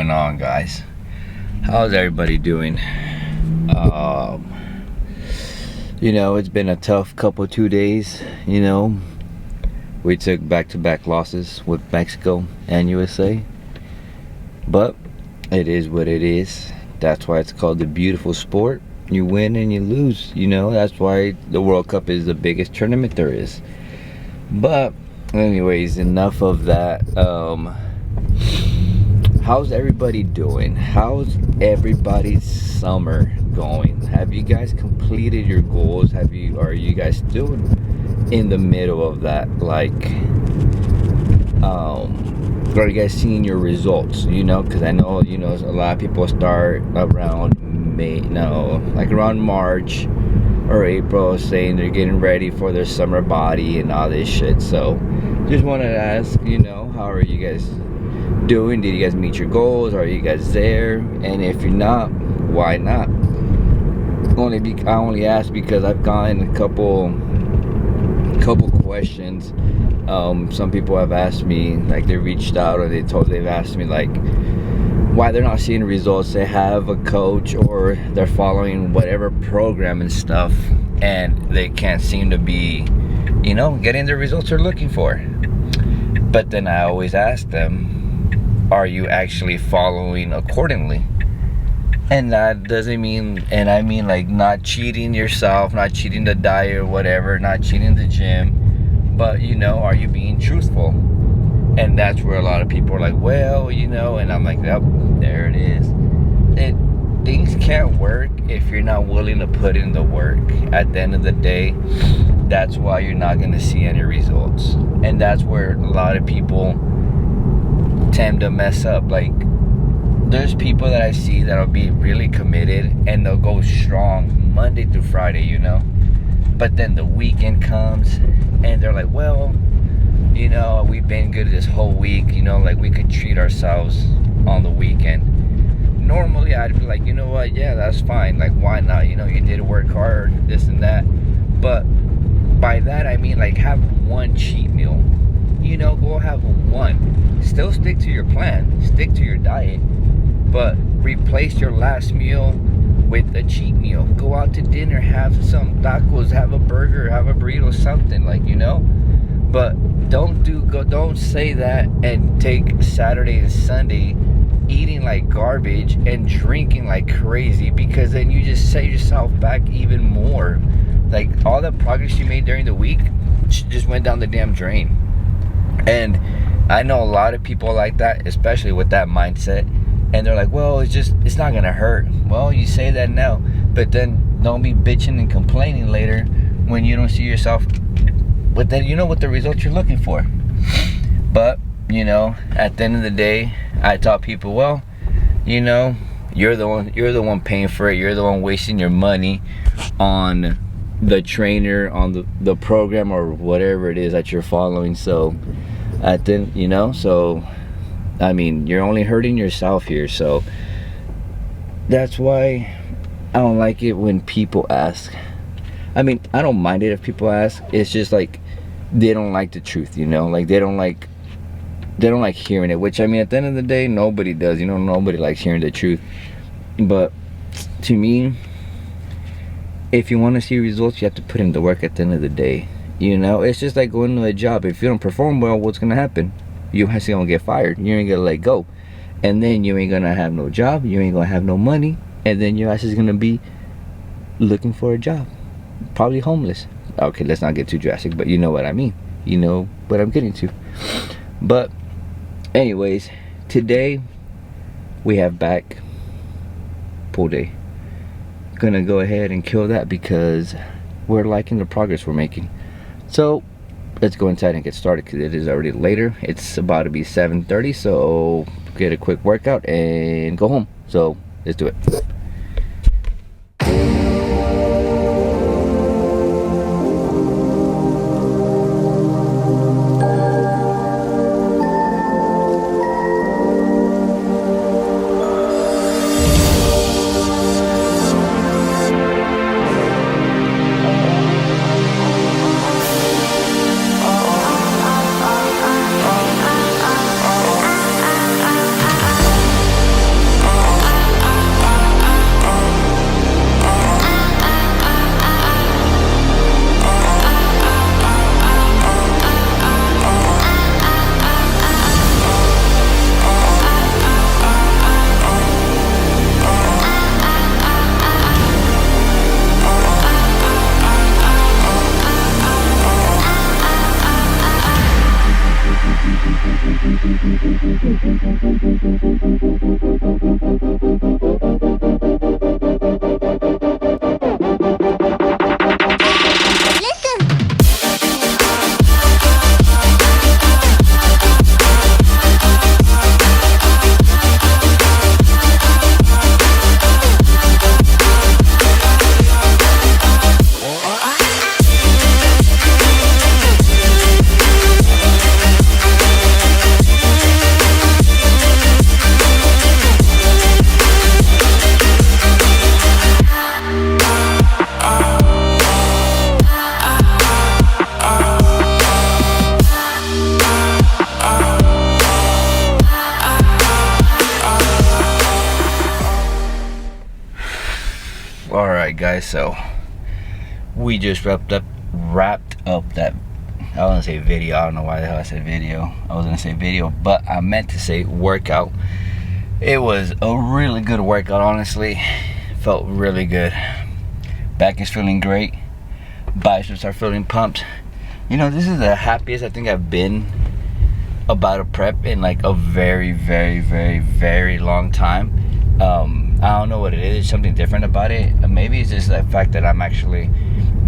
going on, guys? How's everybody doing? It's been a tough couple 2 days. We took back-to-back losses with Mexico and USA, but it is what it is. That's why it's called the beautiful sport. You win and you lose. That's why the World Cup is the biggest tournament there is. But anyways, enough of that. How's everybody doing? How's everybody's summer going? Have you guys completed your goals? Are you guys still in the middle of that? Are you guys seeing your results? Because I know, a lot of people start around around March or April, saying they're getting ready for their summer body and all this shit. So just wanted to ask, how are you guys doing? Did you guys meet your goals? Are you guys there? And if you're not, why not? I only ask because I've gotten a couple questions. Some people have asked me, they reached out, or they've asked me why they're not seeing results. They have a coach or they're following whatever program and stuff, and they can't seem to be getting the results they're looking for. But then I always ask them, are you actually following accordingly? And that doesn't mean, I mean not cheating yourself, not cheating the diet or whatever, not cheating the gym, but are you being truthful? And that's where a lot of people are like, well, and I'm like, yep, there it is. Things can't work if you're not willing to put in the work. At the end of the day, that's why you're not going to see any results. And that's where a lot of people tend to mess up. There's people that I see that'll be really committed and they'll go strong Monday through Friday, but then the weekend comes and they're like, well, we've been good this whole week, we could treat ourselves on the weekend. Normally I'd be like, you know what, yeah, that's fine, why not? You did work hard, this and that. But by that I mean have one cheat meal, go have one. Still stick to your plan, stick to your diet, but replace your last meal with a cheat meal. Go out to dinner, have some tacos, have a burger, have a burrito, something, but don't say that and take Saturday and Sunday eating like garbage and drinking like crazy, because then you just set yourself back even more. All the progress you made during the week just went down the damn drain. And I know a lot of people like that, especially with that mindset, and they're like, well, it's not gonna hurt. Well, you say that now, but then don't be bitching and complaining later when you don't see yourself with the results you're looking for. But at the end of the day, I tell people, well, you're the one paying for it. You're the one wasting your money on the trainer, on the program, or whatever it is that you're following. So I mean, you're only hurting yourself here. So that's why I don't like it when people ask. I mean, I don't mind it if people ask. It's just they don't like the truth, they don't like hearing it, which, I mean, at the end of the day, nobody does, nobody likes hearing the truth. But to me, if you want to see results, you have to put in the work at the end of the day. It's just like going to a job. If you don't perform well, what's going to happen? You actually gonna get fired. You ain't gonna let go, and then you ain't gonna have no job. You ain't gonna have no money, and then your ass is gonna be looking for a job, probably homeless. Okay, let's not get too drastic, but you know what I mean. You know what I'm getting to. But anyways, today we have back pull day. Gonna go ahead and kill that because we're liking the progress we're making. So let's go inside and get started, because it is already later. It's about to be 7:30, so get a quick workout and go home. So let's do it. Alright guys, so we just wrapped up that, I want to say video, I don't know why the hell I said video. I was gonna say video, but I meant to say workout. It was a really good workout, honestly. Felt really good. Back is feeling great. Biceps are feeling pumped. You know, this is the happiest I think I've been about a prep in like a very, very, very, very long time. I don't know what it is, something different about it. Maybe it's just the fact that I'm actually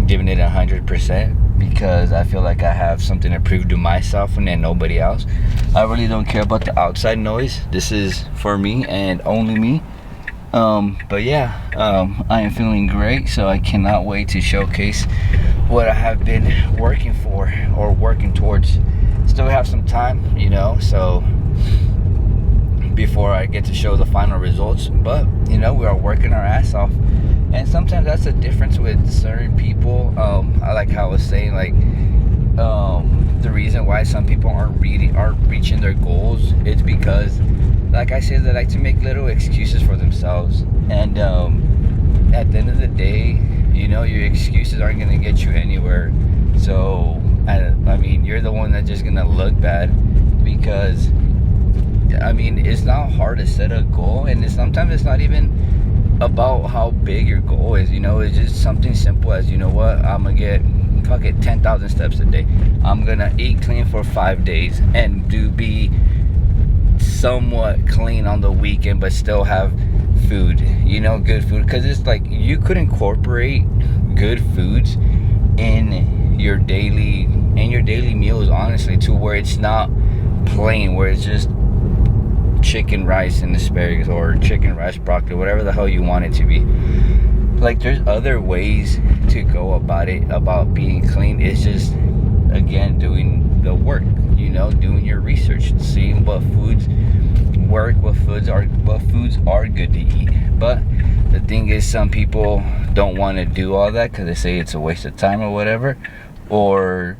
giving it 100% because I feel like I have something to prove to myself and nobody else. I really don't care about the outside noise. This is for me and only me. But yeah, I am feeling great, so I cannot wait to showcase what I have been working for or working towards. Still have some time, you know, so before I get to show the final results, but you know, we are working our ass off, and sometimes that's the difference with certain people. I like how I was saying, like, the reason why some people aren't reaching their goals, it's because, like I said, they like to make little excuses for themselves, and at the end of the day, you know, your excuses aren't going to get you anywhere. So I mean, you're the one that's just going to look bad, because I mean, it's not hard to set a goal, and sometimes it's not even about how big your goal is, you know. It's just something simple as, you know what, I'm gonna get 10,000 steps a day. I'm gonna eat clean for 5 days and be somewhat clean on the weekend, but still have food, you know, good food. Because it's like, you could incorporate good foods in your daily meals, honestly, to where it's not plain, where it's just chicken, rice, and asparagus, or chicken, rice, broccoli, whatever the hell you want it to be. Like, there's other ways to go about it, about being clean. It's just, again, doing the work, you know, doing your research, seeing what foods work, what foods are good to eat. But the thing is, some people don't want to do all that because they say it's a waste of time or whatever, or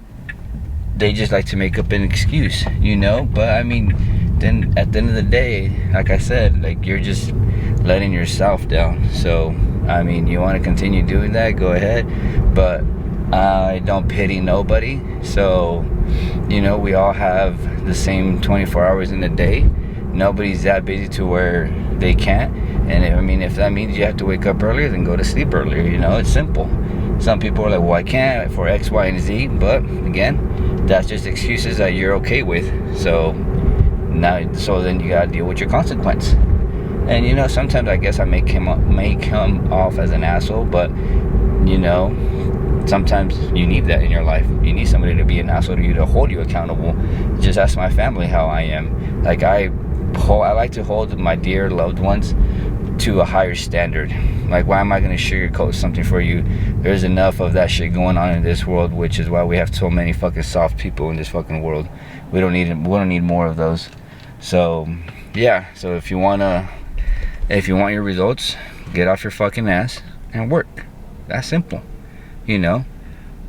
they just like to make up an excuse, you know. But I mean, then at the end of the day, like I said, like, you're just letting yourself down. So I mean, you want to continue doing that, go ahead, but I don't pity nobody. So, you know, we all have the same 24 hours in a day. Nobody's that busy to where they can't. And I mean, if that means you have to wake up earlier, then go to sleep earlier, you know. It's simple. Some people are like, well, I can't for X, Y, and Z, but again, that's just excuses that you're okay with. So then you gotta deal with your consequence. And you know, sometimes I guess I may come off as an asshole, but you know, sometimes you need that in your life. You need somebody to be an asshole to you, to hold you accountable. Just ask my family how I am. Like, I like to hold my dear loved ones to a higher standard. Like, why am I going to sugarcoat something for you? There's enough of that shit going on in this world, which is why we have so many fucking soft people in this fucking world. We don't need more of those. So yeah, so if you want your results, get off your fucking ass and work. That's simple, you know.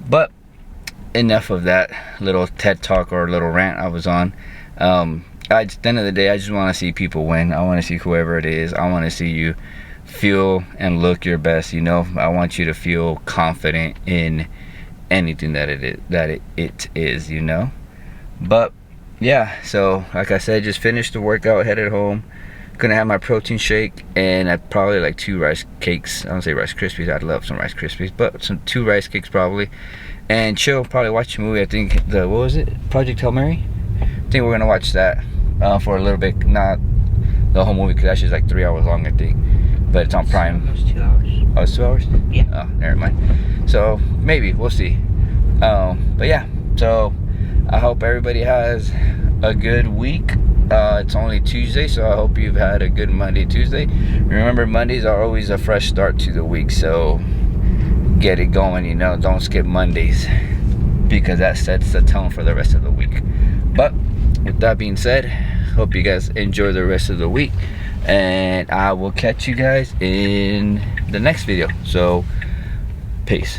But enough of that little TED talk or little rant I was on. At the end of the day, I just want to see people win. I want to see whoever it is. I want to see you feel and look your best, you know. I want you to feel confident in anything that it is, you know. But yeah, so like I said, just finished the workout, headed home. Gonna have my protein shake, and I'd probably like 2 rice cakes. I don't say Rice Krispies, I'd love some Rice Krispies, but 2 rice cakes probably, and chill, probably watch a movie. I think what was it, Project Hail Mary? I think we're gonna watch that for a little bit, not the whole movie, because that shit's like 3 hours long, I think, but it's on Prime. Almost 2 hours. Oh, it's 2 hours? Yeah. Oh, never mind. So maybe, we'll see. But yeah, so I hope everybody has a good week. It's only Tuesday, so I hope you've had a good Monday, Tuesday. Remember, Mondays are always a fresh start to the week, so get it going, you know. Don't skip Mondays, because that sets the tone for the rest of the week. But with that being said, hope you guys enjoy the rest of the week, and I will catch you guys in the next video. So peace.